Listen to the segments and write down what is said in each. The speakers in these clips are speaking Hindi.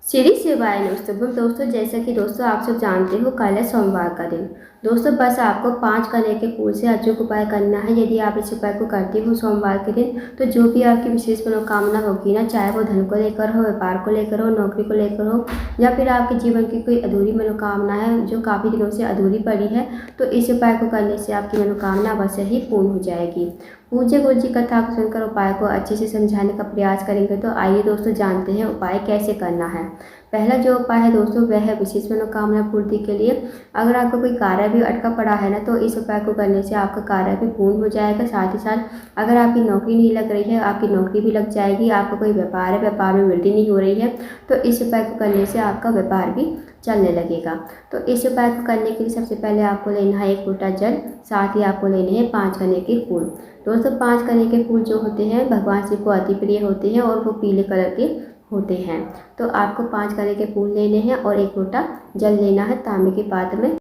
श्री शिवाय नमस्तुभ्यं। दोस्तों जैसा कि दोस्तों आप सब जानते हो, कल है सोमवार का दिन। दोस्तों बस आपको 5 कनेर के फूल से अचूक उपाय करना है। यदि आप इस उपाय को करते हो सोमवार के दिन, तो जो भी आपकी विशेष मनोकामना होगी ना, चाहे वो धन को लेकर हो, व्यापार को लेकर हो, नौकरी को लेकर हो, या फिर आपके जीवन की कोई अधूरी मनोकामना है जो काफ़ी दिनों से अधूरी पड़ी है, तो इस उपाय को करने से आपकी मनोकामना अवश्य ही पूर्ण हो जाएगी। पूज्य गुरु जी कथा को सुनकर उपाय को अच्छे से समझाने का प्रयास करेंगे। तो आइए दोस्तों जानते हैं उपाय कैसे करना है। पहला जो उपाय है दोस्तों, वह है विशेष मनोकामना पूर्ति के लिए। अगर आपका कोई कार्य भी अटका पड़ा है ना, तो इस उपाय को करने से आपका कार्य भी पूर्ण हो जाएगा। साथ ही साथ अगर आपकी नौकरी नहीं लग रही है, आपकी नौकरी भी लग जाएगी। आपका कोई व्यापार है, व्यापार में वृद्धि नहीं हो रही है, तो इस उपाय को करने से आपका व्यापार भी चलने लगेगा। तो इस उपाय को करने के लिए सबसे पहले आपको लेना है 1 लोटा जल, साथ ही आपको लेने हैं 5 कनेर के फूल। दोस्तों 5 कनेर के फूल जो होते हैं भगवान शिव को अति प्रिय होते हैं और वो पीले कलर के होते हैं। तो आपको 5 कनेर के फूल लेने हैं और 1 लोटा जल लेना है तांबे के पात्र में।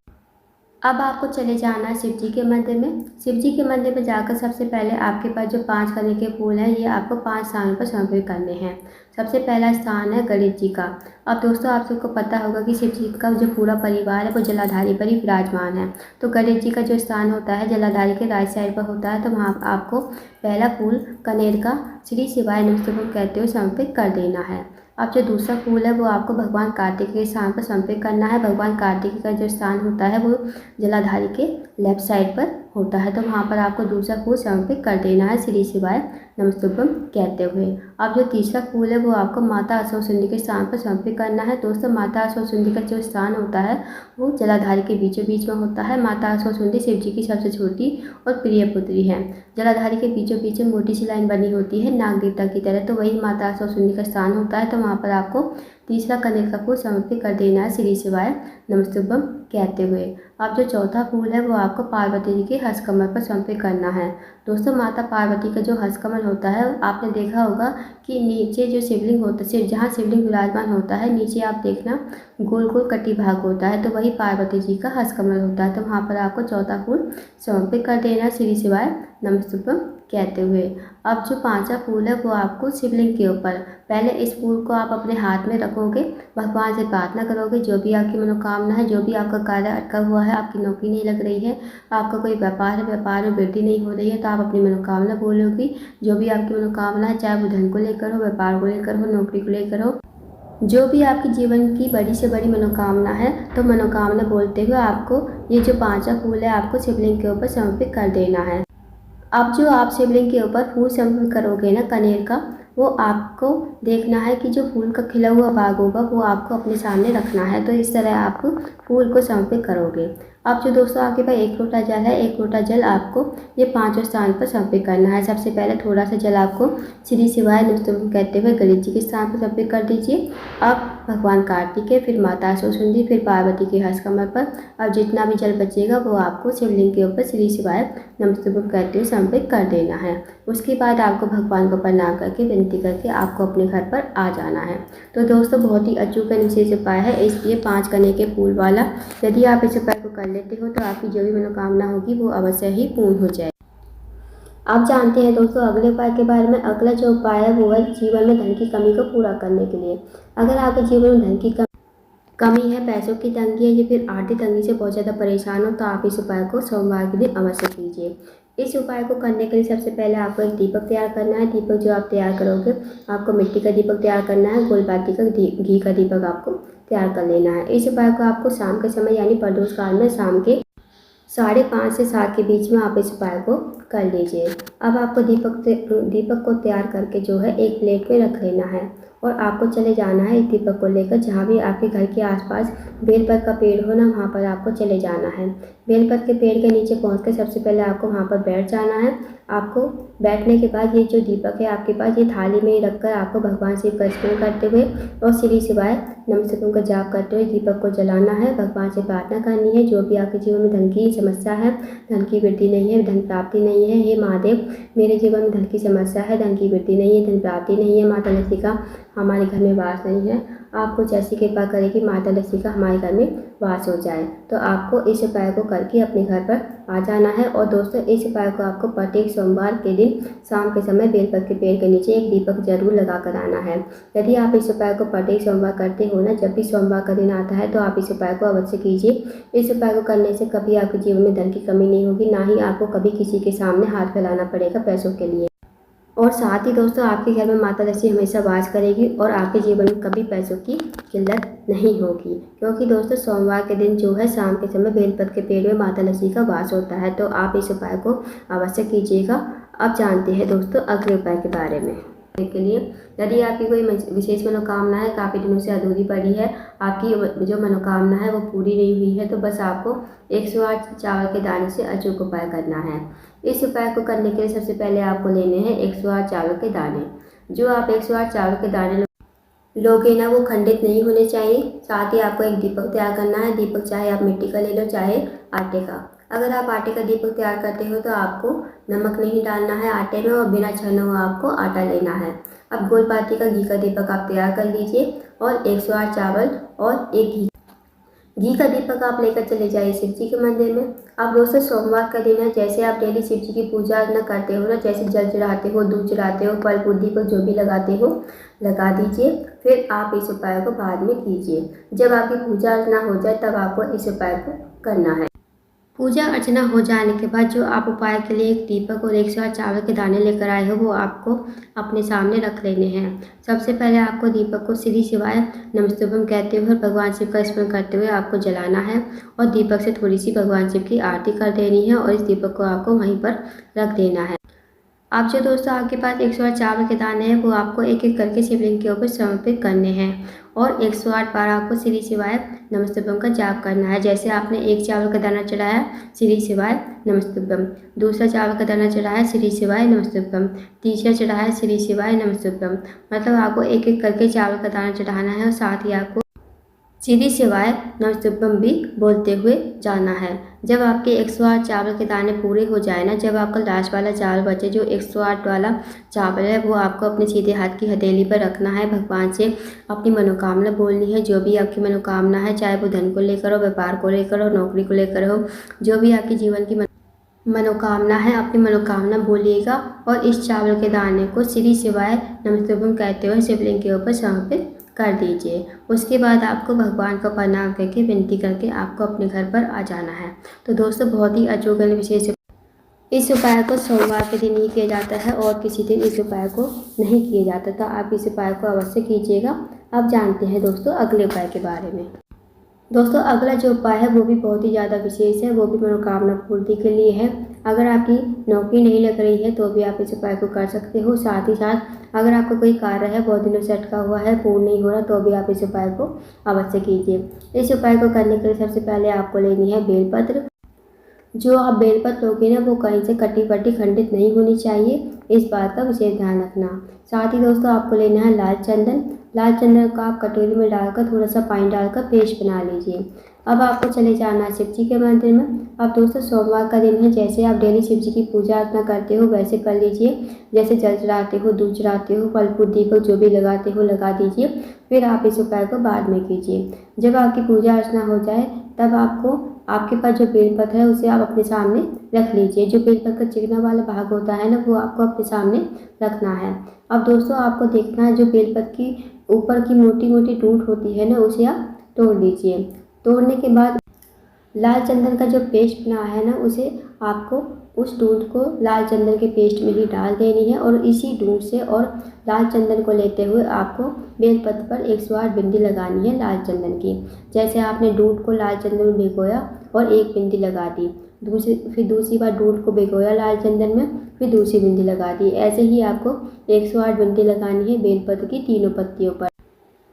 अब आपको चले जाना है शिव जी के मंदिर में। शिव जी के मंदिर में जाकर सबसे पहले आपके पास जो 5 कनेर के फूल हैं, ये आपको 5 स्थानों पर समर्पित करने हैं। सबसे पहला स्थान है गणेश जी का। अब दोस्तों आप सबको पता होगा कि शिव जी का जो पूरा परिवार है वो जलाधारी पर ही विराजमान है। तो गणेश जी का जो स्थान होता है जलाधारी के राइट साइड पर होता है। तो वहाँ आपको पहला फूल कनेर का श्री शिवाय नमस्तुभ्यं कहते हुए समर्पित कर देना है। अब जो दूसरा फूल है वो आपको भगवान कार्तिक के स्थान पर समर्पित करना है। भगवान कार्तिक का जो स्थान होता है वो जलाधारी के लेफ्ट साइड पर होता है। तो वहाँ पर आपको दूसरा फूल समर्पित कर देना है श्री शिवाय नमस्तुभ्यं कहते हुए। अब जो तीसरा फूल है वो आपको माता असुरसुंदी के स्थान पर समर्पित करना है। दोस्तों माता असुरसुंदी का जो स्थान होता है वो जलाधारी के बीचों बीच में होता है। माता असुरसुंदी शिव जी की सबसे छोटी और प्रिय पुत्री है। जलाधारी के बीचों बीच में मोटी सी लाइन बनी होती है नाग देवता की तरह, तो वही माता असुरसुंदी का स्थान होता है। तो वहाँ पर आपको तीसरा कनेर का फूल समर्पित कर देना है श्री शिवाय नमस्तुभ्यं कहते हुए। अब जो चौथा फूल है वो आपको पार्वती जी के हस्तकमल पर समर्पित करना है। दोस्तों माता पार्वती का जो हस्तकमल होता है, आपने देखा होगा कि नीचे जो शिवलिंग होता है, जहाँ शिवलिंग विराजमान होता है, नीचे आप देखना गोल गोल कटी भाग होता है, तो वही पार्वती जी का हस्तकमल होता है। तो वहाँ पर आपको चौथा फूल समर्पित कर देना है श्री शिवाय नमस्तुभ्यं कहते हुए। अब जो 5वां फूल है वो आपको शिवलिंग के ऊपर, पहले इस फूल को आप अपने हाथ में रखोगे, भगवान से प्रार्थना करोगे। जो भी आपकी मनोकामना है, जो भी आपका कार्य अटका हुआ है, आपकी नौकरी नहीं लग रही है, आपका कोई व्यापार है, व्यापार में वृद्धि नहीं हो रही है, तो आप अपनी मनोकामना बोलोगी। जो भी आपकी मनोकामना है, चाहे वो धन को लेकर हो, व्यापार को लेकर हो, नौकरी को लेकर हो, जो भी आपकी जीवन की बड़ी से बड़ी मनोकामना है, तो मनोकामना बोलते हुए आपको ये जो 5वां फूल है आपको शिवलिंग के ऊपर समर्पित कर देना है। अब जो आप शिवलिंग के ऊपर फूल समर्पित करोगे ना कनेर का, वो आपको देखना है कि जो फूल का खिला हुआ भाग होगा वो आपको अपने सामने रखना है। तो इस तरह आप फूल को समर्पित करोगे। अब जो दोस्तों आपके पास 1 लोटा जल है, 1 लोटा जल आपको ये 5वें स्थान पर समर्पित करना है। सबसे पहले थोड़ा सा जल आपको श्री शिवाय नमस्तुभ्यं कहते हुए गणेश जी के स्थान पर समर्पित कर दीजिए। अब भगवान कार्तिक है, फिर माता असुरसुंदी, फिर पार्वती के हस्तकमल पर। अब जितना भी जल बचेगा वो आपको शिवलिंग के ऊपर श्री शिवाय नमस्तुभ्यं कहते हुए समर्पित कर देना है। उसके बाद आपको भगवान को प्रणाम करके विनती करके आपको अपने घर पर आ जाना है। तो दोस्तों बहुत ही अचूक एवं विशेष उपाय है, इसलिए 5 कनेर के फूल वाला। यदि आप इस उपाय को कर लेते हो तो आपकी जो भी मनोकामना होगी वो अवश्य ही पूर्ण हो जाए। आप जानते हैं दोस्तों अगले उपाय के बारे में। अगला जो उपाय है वो है जीवन में धन की कमी को पूरा करने के लिए। अगर आपके जीवन में धन की कमी है, पैसों की तंगी है, या फिर आर्थिक तंगी से बहुत ज़्यादा परेशान हो, तो आप इस उपाय को सोमवार के दिन अवश्य कीजिए। इस उपाय को करने के लिए सबसे पहले आपको एक दीपक तैयार करना है। दीपक जो आप तैयार करोगे, आपको मिट्टी का दीपक तैयार करना है, गोलबाती का घी का दीपक आपको तैयार कर लेना है। इस उपाय को आपको शाम के समय यानी प्रदोष काल में शाम के 5:30 से 7 के बीच में आप इस उपाय को कर लीजिए। अब आपको दीपक को तैयार करके जो है एक प्लेट में रख लेना है और आपको चले जाना है इस दीपक को लेकर जहाँ भी आपके घर के आसपास बेलपत्र का पेड़ हो ना, वहाँ पर आपको चले जाना है। बेलपत्र के पेड़ के नीचे पहुँच कर सबसे पहले आपको वहाँ पर बैठ जाना है। आपको बैठने के बाद ये जो दीपक है आपके पास, ये थाली में ही रखकर आपको भगवान शिव का स्मरण करते हुए और श्री शिवाय नमस्तुभ्यं का जाप करते हुए दीपक को जलाना है। भगवान से प्रार्थना करनी है, जो भी आपके जीवन में धन की समस्या है, धन की वृद्धि नहीं है, धन प्राप्ति नहीं है, हे महादेव मेरे जीवन में धन की समस्या है, धन की वृद्धि नहीं है, धन प्राप्ति नहीं है, माता लक्ष्मी का हमारे घर में वास नहीं है, आपको जैसी कृपा करेगी माता लक्ष्मी का हमारे घर में वास हो जाए। तो आपको इस उपाय को करके अपने घर पर आ जाना है। और दोस्तों इस उपाय को आपको प्रत्येक सोमवार के दिन शाम के समय बेलपत्र के पेड़ के नीचे एक दीपक जरूर लगा कर आना है। यदि आप इस उपाय को प्रत्येक सोमवार करते हो ना, जब भी सोमवार का दिन आता है तो आप इस उपाय को अवश्य कीजिए। इस उपाय को करने से कभी आपके जीवन में धन की कमी नहीं होगी, ना ही आपको कभी किसी के सामने हाथ फैलाना पड़ेगा पैसों के लिए। और साथ ही दोस्तों आपके घर में माता लक्ष्मी हमेशा वास करेगी और आपके जीवन में कभी पैसों की किल्लत नहीं होगी, क्योंकि दोस्तों सोमवार के दिन जो है शाम के समय बेलपत्र के पेड़ में माता लक्ष्मी का वास होता है। तो आप इस उपाय को अवश्य कीजिएगा। अब जानते हैं दोस्तों अगले उपाय के बारे में। के लिए यदि आपकी कोई विशेष मनोकामना है, काफ़ी दिनों से अधूरी पड़ी है, आपकी जो मनोकामना है वो पूरी नहीं हुई है, तो बस आपको 108 चावल के दाने से अचूक उपाय करना है। इस उपाय को करने के लिए सबसे पहले आपको लेने हैं 108 चावल के दाने। जो आप 108 चावल के दाने लोगे ना वो खंडित नहीं होने चाहिए। साथ ही आपको एक दीपक तैयार करना है। दीपक चाहे आप मिट्टी का ले लो चाहे आटे का। अगर आप आटे का दीपक तैयार करते हो तो आपको नमक नहीं डालना है आटे में, और बिना छना हुआ आपको आटा लेना है। अब गोल पाती का घी का दीपक आप तैयार कर लीजिए और 108 चावल और एक घी का दीपक आप लेकर चले जाइए शिव जी के मंदिर में। अब दोस्तों सोमवार का दिन है, जैसे आप डेली शिव जी की पूजा अर्चना करते हो ना, जैसे जल चढ़ाते हो, दूध चढ़ाते हो, फल फूल दीपक जो भी लगाते हो लगा दीजिए। फिर आप इस उपाय को बाद में कीजिए। जब आपकी पूजा अर्चना हो जाए तब आपको इस उपाय को करना है। पूजा अर्चना हो जाने के बाद जो आप उपाय के लिए एक दीपक और 108 चावल के दाने लेकर आए हो वो आपको अपने सामने रख लेने हैं। सबसे पहले आपको दीपक को श्री शिवाय नमस्तुभ्यम कहते हुए भगवान शिव का स्मरण करते हुए आपको जलाना है और दीपक से थोड़ी सी भगवान शिव की आरती कर देनी है और इस दीपक को आपको वहीं पर रख देना है। अब जो दोस्तों आपके पास 108 चावल के दाने हैं वो आपको एक एक करके शिवलिंग के ऊपर समर्पित करने हैं और 108 बार आपको श्री शिवाय नमस्तुभ्यम का जाप करना है। जैसे आपने एक चावल का दाना चढ़ाया श्री शिवाय नमस्तुभ्यम, दूसरा चावल का दाना चढ़ाया श्री शिवाय नमस्तुभ्यम, तीसरा चढ़ाया श्री शिवाय नमस्तुभ्यम। मतलब आपको एक एक करके चावल का दाना चढ़ाना है और साथ ही आपको श्री शिवाय नमस्तुभ्यम भी बोलते हुए जाना है। जब आपके 108 चावल के दाने पूरे हो जाए ना, जब आपका लास्ट वाला चावल बचे, जो 108 वाला चावल है वो आपको अपने सीधे हाथ की हथेली पर रखना है। भगवान से अपनी मनोकामना बोलनी है। जो भी आपकी मनोकामना है, चाहे वो धन को लेकर हो, व्यापार को लेकर हो, नौकरी को लेकर हो, जो भी आपके जीवन की मनोकामना है, अपनी मनोकामना बोलिएगा और इस चावल के दाने को श्री शिवाय नमस्तुभ्यम कहते हुए शिवलिंग के ऊपर समर्पित कर दीजिए। उसके बाद आपको भगवान को प्रणाम करके विनती करके आपको अपने घर पर आ जाना है। तो दोस्तों बहुत ही अचूक विशेष इस उपाय को सोमवार के दिन ही किया जाता है और किसी दिन इस उपाय को नहीं किया जाता। तो आप इस उपाय को अवश्य कीजिएगा। अब जानते हैं दोस्तों अगले उपाय के बारे में। दोस्तों अगला जो उपाय है वो भी बहुत ही ज़्यादा विशेष है, वो भी मनोकामना पूर्ति के लिए है। अगर आपकी नौकरी नहीं लग रही है तो भी आप इस उपाय को कर सकते हो। साथ ही साथ अगर आपका कोई कार्य है बहुत दिनों से अटका हुआ है, पूर्ण नहीं हो रहा, तो भी आप इस उपाय को अवश्य कीजिए। इस उपाय को करने के लिए सबसे पहले आपको लेनी है बेलपत्र। जो आप बेलपत्र लोगे ना वो कहीं से कटी पट्टी खंडित नहीं होनी चाहिए, इस बात का विशेष ध्यान रखना। साथ ही दोस्तों आपको लेना है लाल चंदन। लाल चंदन का आप कटोरी में डालकर थोड़ा सा पानी डालकर पेस्ट बना लीजिए। अब आपको चले जाना है शिव जी के मंदिर में। अब दोस्तों सोमवार का दिन है, जैसे आप डेली शिव जी की पूजा अर्चना करते हो वैसे कर लीजिए। जैसे जल चढ़ाते हो, दूध चढ़ाते हो, फल फूल दीपक जो भी लगाते हो लगा दीजिए। फिर आप इस उपाय को बाद में कीजिए। जब आपकी पूजा अर्चना हो जाए तब आपके पास जो बेलपत्र है उसे आप अपने सामने रख लीजिए। जो बेलपत्र का चिकना वाला भाग होता है ना वो आपको अपने सामने रखना है। अब दोस्तों आपको देखना है जो बेलपत्र की ऊपर की मोटी मोटी डूंट होती है ना उसे आप तोड़ लीजिए। तोड़ने के बाद लाल चंदन का जो पेस्ट बना है ना उसे आपको उस दूध को लाल चंदन के पेस्ट में ही डाल देनी है और इसी दूध से और लाल चंदन को लेते हुए आपको बेलपत्र पर 108 बिंदी लगानी है लाल चंदन की। जैसे आपने दूध को लाल चंदन में भिगोया और एक बिंदी लगा दी, फिर दूसरी बार दूध को भिगोया लाल चंदन में, फिर दूसरी बिंदी लगा दी। ऐसे ही आपको 108 बिंदी लगानी है बेलपत्र की तीनों पत्तियों पर।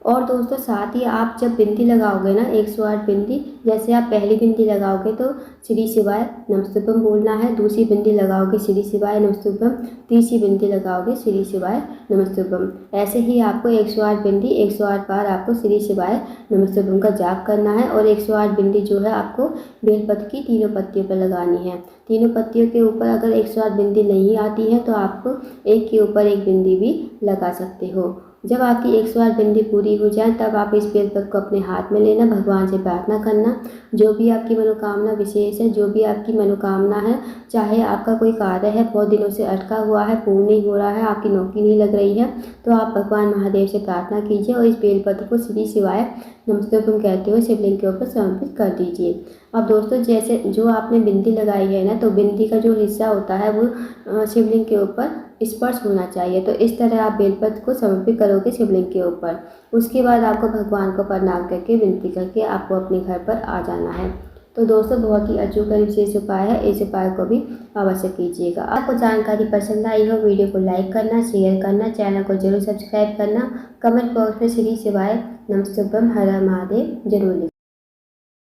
और दोस्तों साथ ही आप जब बिंदी लगाओगे ना 108 बिंदी, जैसे आप पहली बिंदी लगाओगे तो श्री शिवाय नमस्तुभ्यम बोलना है, दूसरी बिंदी लगाओगे श्री शिवाय नमस्तुभ्यम, तीसरी बिंदी लगाओगे श्री शिवाय नमस्तुभ्यम। ऐसे ही आपको 108 बिंदी 108 बार आपको श्री शिवाय नमस्तुभ्यम का जाप करना है और 108 बिंदी जो है आपको बेलपत्र की तीनों पत्तियों पर लगानी है। तीनों पत्तियों के ऊपर अगर 108 बिंदी नहीं आती है तो आप एक के ऊपर एक बिंदी भी लगा सकते हो। जब आपकी 108 बिंदी पूरी हो जाए तब आप इस बेलपत्र को अपने हाथ में लेना, भगवान से प्रार्थना करना। जो भी आपकी मनोकामना विशेष है, जो भी आपकी मनोकामना है, चाहे आपका कोई कार्य है बहुत दिनों से अटका हुआ है, पूर्ण नहीं हो रहा है, आपकी नौकरी नहीं लग रही है, तो आप भगवान महादेव से प्रार्थना कीजिए और इस बेलपत्र को श्री शिवाय नमस्तुभ्यम कहते हुए शिवलिंग के ऊपर समर्पित कर दीजिए। अब दोस्तों जैसे जो आपने बिंदी लगाई है ना, तो बिंदी का जो हिस्सा होता है वो शिवलिंग के ऊपर स्पर्श होना चाहिए। तो इस तरह आप बेलपत्र को समर्पित करोगे शिवलिंग के ऊपर। उसके बाद आपको भगवान को प्रणाम करके विनती करके आपको अपने घर पर आ जाना है। तो दोस्तों बहुत ही अचूक और विशेष उपाय है, इस उपाय को भी अवश्य कीजिएगा। आपको जानकारी पसंद आई हो, वीडियो को लाइक करना, शेयर करना, चैनल को जरूर सब्सक्राइब करना, कमेंट बॉक्स में श्री शिवाय नमस्तुभ्यम हर हर महादेव जरूर लिखना।